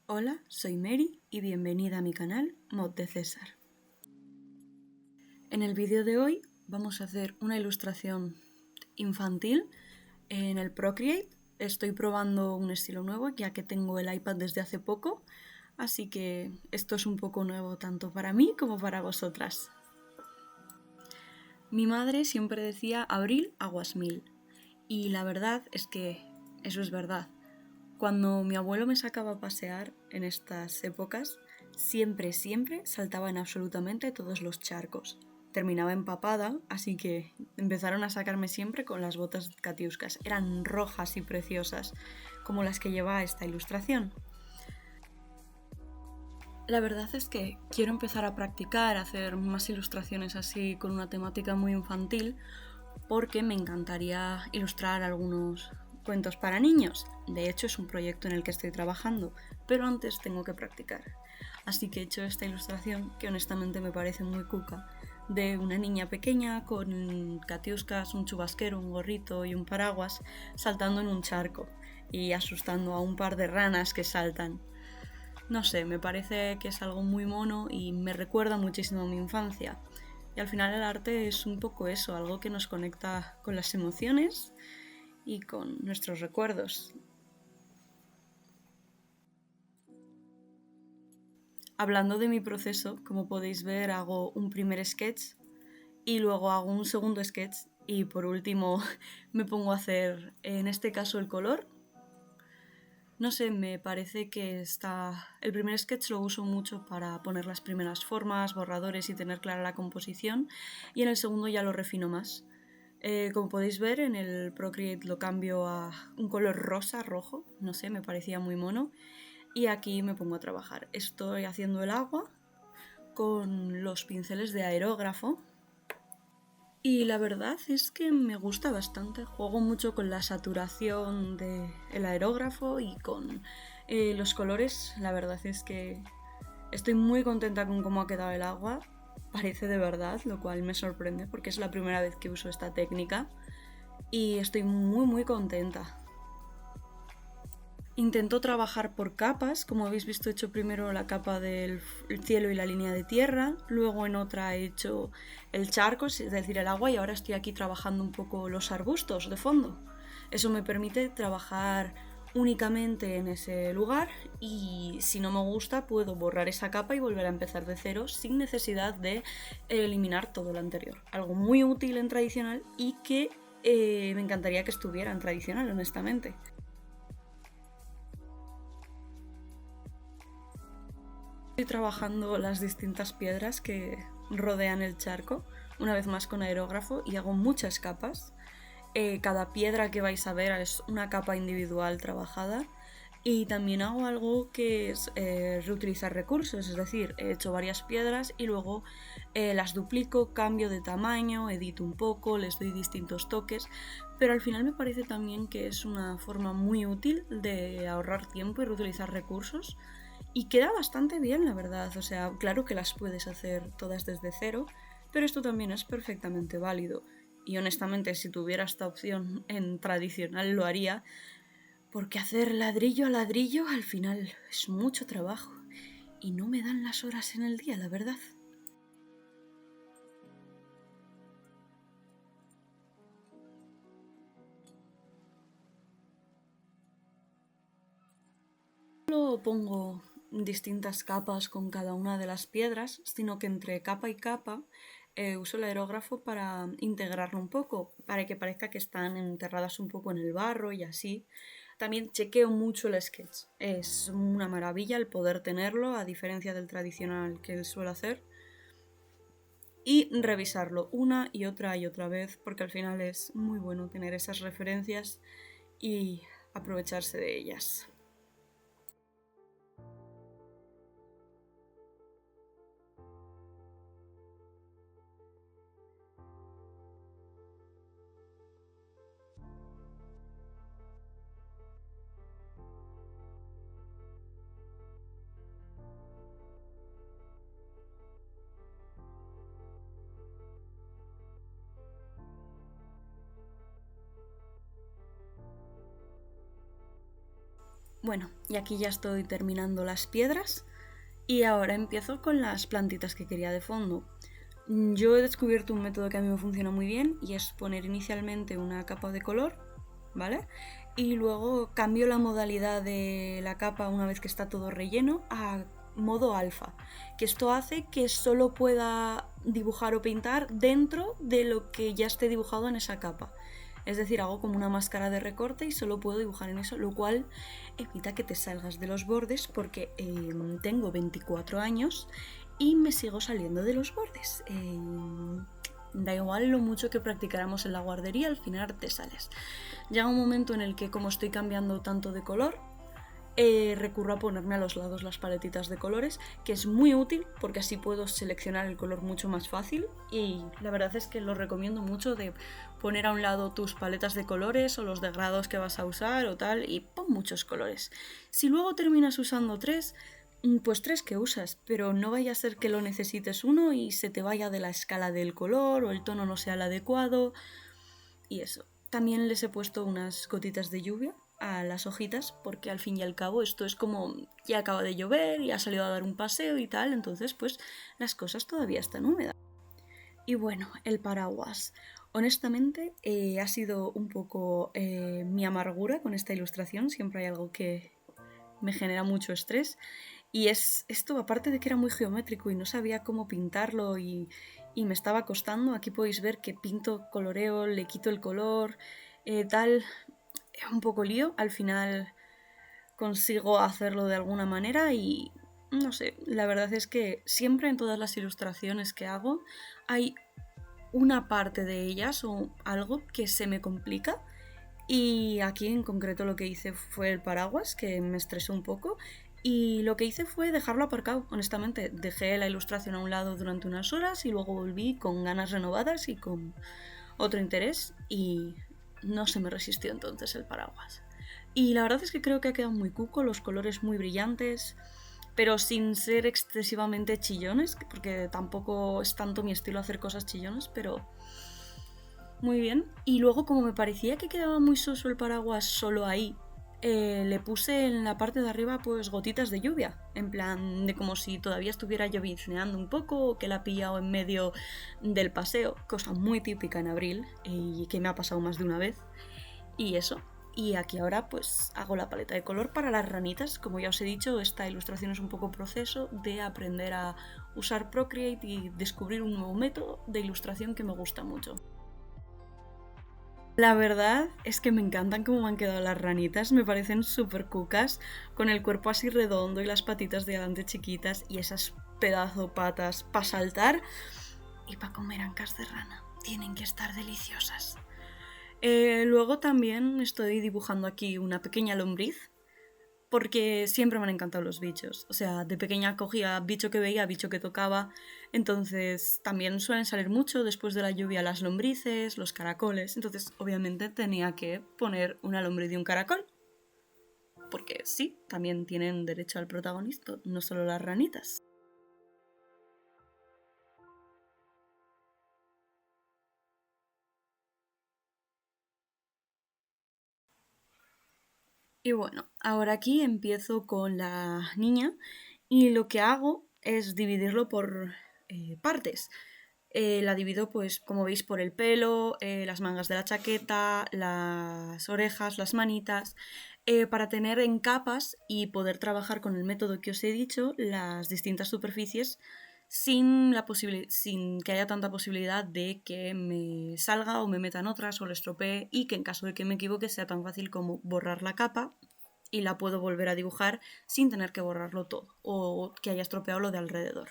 Hola, soy Mary y bienvenida a mi canal Mod de César. En el vídeo de hoy vamos a hacer una ilustración infantil en el Procreate. Estoy probando un estilo nuevo ya que tengo el iPad desde hace poco, así que esto es un poco nuevo tanto para mí como para vosotras. Mi madre siempre decía abril aguas mil y la verdad es que eso es verdad. Cuando mi abuelo me sacaba a pasear en estas épocas, siempre saltaba en absolutamente todos los charcos. Terminaba empapada, así que empezaron a sacarme siempre con las botas catiuscas. Eran rojas y preciosas, como las que lleva esta ilustración. La verdad es que quiero empezar a practicar, a hacer más ilustraciones así con una temática muy infantil, porque me encantaría ilustrar algunos cuentos para niños. De hecho, es un proyecto en el que estoy trabajando, pero antes tengo que practicar. Así que he hecho esta ilustración que honestamente me parece muy cuca, de una niña pequeña con catiuscas, un chubasquero, un gorrito y un paraguas saltando en un charco y asustando a un par de ranas que saltan. No sé, me parece que es algo muy mono y me recuerda muchísimo a mi infancia. Y al final el arte es un poco eso, algo que nos conecta con las emociones y con nuestros recuerdos. Hablando de mi proceso, como podéis ver, hago un primer sketch y luego hago un segundo sketch y por último me pongo a hacer, en este caso, el color. No sé, me parece que el primer sketch lo uso mucho para poner las primeras formas, borradores y tener clara la composición, y en el segundo ya lo refino más. Como podéis ver, en el Procreate lo cambio a un color rojo, no sé, me parecía muy mono, y aquí me pongo a trabajar. Estoy haciendo el agua con los pinceles de aerógrafo. Y la verdad es que me gusta bastante. Juego mucho con la saturación del aerógrafo y con los colores. La verdad es que estoy muy contenta con cómo ha quedado el agua. Parece de verdad, lo cual me sorprende porque es la primera vez que uso esta técnica. Y estoy muy contenta. Intento trabajar por capas, como habéis visto he hecho primero la capa del cielo y la línea de tierra, luego en otra he hecho el charco, es decir, el agua, y ahora estoy aquí trabajando un poco los arbustos de fondo. Eso me permite trabajar únicamente en ese lugar y si no me gusta puedo borrar esa capa y volver a empezar de cero sin necesidad de eliminar todo lo anterior. Algo muy útil en tradicional y que me encantaría que estuviera en tradicional, honestamente. Estoy trabajando las distintas piedras que rodean el charco, una vez más con aerógrafo, y hago muchas capas. Cada piedra que vais a ver es una capa individual trabajada. Y también hago algo que es reutilizar recursos, es decir, he hecho varias piedras y luego las duplico, cambio de tamaño, edito un poco, les doy distintos toques, pero al final me parece también que es una forma muy útil de ahorrar tiempo y reutilizar recursos. Y queda bastante bien, la verdad. O sea, claro que las puedes hacer todas desde cero, pero esto también es perfectamente válido. Y honestamente, si tuviera esta opción en tradicional, lo haría, porque hacer ladrillo a ladrillo al final es mucho trabajo. Y no me dan las horas en el día, la verdad. No pongo distintas capas con cada una de las piedras, sino que entre capa y capa uso el aerógrafo para integrarlo un poco, para que parezca que están enterradas un poco en el barro y así. También chequeo mucho el sketch. Es una maravilla el poder tenerlo, a diferencia del tradicional que él suele hacer. Y revisarlo una y otra vez, porque al final es muy bueno tener esas referencias y aprovecharse de ellas. Bueno, y aquí ya estoy terminando las piedras y ahora empiezo con las plantitas que quería de fondo. Yo he descubierto un método que a mí me funciona muy bien y es poner inicialmente una capa de color, ¿vale? Y luego cambio la modalidad de la capa una vez que está todo relleno a modo alfa, que esto hace que solo pueda dibujar o pintar dentro de lo que ya esté dibujado en esa capa. Es decir, hago como una máscara de recorte y solo puedo dibujar en eso, lo cual evita que te salgas de los bordes porque tengo 24 años y me sigo saliendo de los bordes. Da igual lo mucho que practicáramos en la guardería, al final te sales. Llega un momento en el que, como estoy cambiando tanto de color, recurro a ponerme a los lados las paletitas de colores, que es muy útil porque así puedo seleccionar el color mucho más fácil y la verdad es que lo recomiendo mucho de poner a un lado tus paletas de colores o los degrados que vas a usar o tal y pon muchos colores. Si luego terminas usando tres, pues tres que usas, pero no vaya a ser que lo necesites uno y se te vaya de la escala del color o el tono no sea el adecuado y eso. También les he puesto unas gotitas de lluvia a las hojitas porque al fin y al cabo esto es como ya acaba de llover y ha salido a dar un paseo y tal, entonces pues las cosas todavía están húmedas. Y bueno, el paraguas. Honestamente ha sido un poco mi amargura con esta ilustración, siempre hay algo que me genera mucho estrés y es esto, aparte de que era muy geométrico y no sabía cómo pintarlo y me estaba costando, aquí podéis ver que pinto, coloreo, le quito el color, tal, es un poco lío, al final consigo hacerlo de alguna manera y no sé, la verdad es que siempre en todas las ilustraciones que hago hay una parte de ellas o algo que se me complica y aquí en concreto lo que hice fue el paraguas, que me estresó un poco y lo que hice fue dejarlo aparcado, honestamente. Dejé la ilustración a un lado durante unas horas y luego volví con ganas renovadas y con otro interés y no se me resistió entonces el paraguas. Y la verdad es que creo que ha quedado muy cuco, los colores muy brillantes, pero sin ser excesivamente chillones, porque tampoco es tanto mi estilo hacer cosas chillones, pero muy bien. Y luego, como me parecía que quedaba muy soso el paraguas solo ahí, le puse en la parte de arriba pues gotitas de lluvia, en plan de como si todavía estuviera llovizneando un poco o que la ha pillado en medio del paseo, cosa muy típica en abril y que me ha pasado más de una vez. Y eso. Y aquí ahora pues hago la paleta de color para las ranitas. Como ya os he dicho, esta ilustración es un poco proceso de aprender a usar Procreate y descubrir un nuevo método de ilustración que me gusta mucho. La verdad es que me encantan cómo me han quedado las ranitas, me parecen súper cucas, con el cuerpo así redondo y las patitas de delante chiquitas y esas pedazo patas para saltar y para comer ancas de rana. Tienen que estar deliciosas. Luego también estoy dibujando aquí una pequeña lombriz, porque siempre me han encantado los bichos. O sea, de pequeña cogía bicho que veía, bicho que tocaba. Entonces también suelen salir mucho después de la lluvia las lombrices, los caracoles. Entonces obviamente tenía que poner una lombriz y un caracol. Porque sí, también tienen derecho al protagonista, no solo las ranitas. Y bueno, ahora aquí empiezo con la niña y lo que hago es dividirlo por partes. La divido, pues, como veis, por el pelo, las mangas de la chaqueta, las orejas, las manitas, para tener en capas y poder trabajar con el método que os he dicho las distintas superficies sin que haya tanta posibilidad de que me salga o me metan otras o lo estropee y que en caso de que me equivoque sea tan fácil como borrar la capa y la puedo volver a dibujar sin tener que borrarlo todo o que haya estropeado lo de alrededor.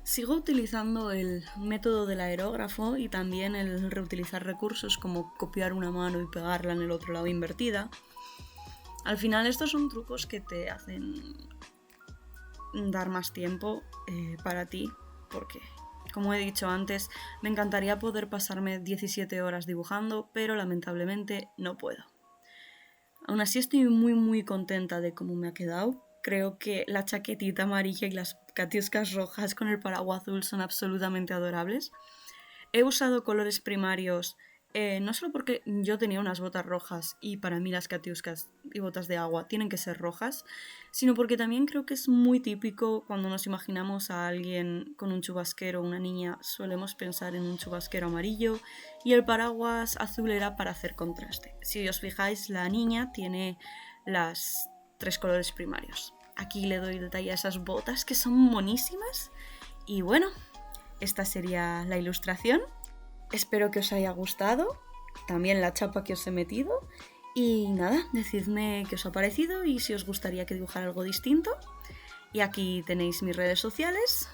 Sigo utilizando el método del aerógrafo y también el reutilizar recursos como copiar una mano y pegarla en el otro lado invertida. Al final estos son trucos que te hacen dar más tiempo para ti, porque como he dicho antes, me encantaría poder pasarme 17 horas dibujando, pero lamentablemente no puedo. Aún así estoy muy contenta de cómo me ha quedado Creo que la chaquetita amarilla y las catiuscas rojas con el paraguas azul son absolutamente adorables. He usado colores primarios, no solo porque yo tenía unas botas rojas y para mí las catiuscas y botas de agua tienen que ser rojas, sino porque también creo que es muy típico cuando nos imaginamos a alguien con un chubasquero, una niña, solemos pensar en un chubasquero amarillo y el paraguas azul era para hacer contraste. Si os fijáis, la niña tiene las 3 colores primarios. Aquí le doy detalle a esas botas que son monísimas y bueno, esta sería la ilustración. Espero que os haya gustado, también la chapa que os he metido. Y nada, decidme qué os ha parecido y si os gustaría que dibujara algo distinto. Y aquí tenéis mis redes sociales.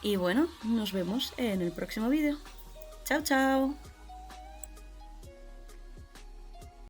Y bueno, nos vemos en el próximo vídeo. ¡Chao, chao!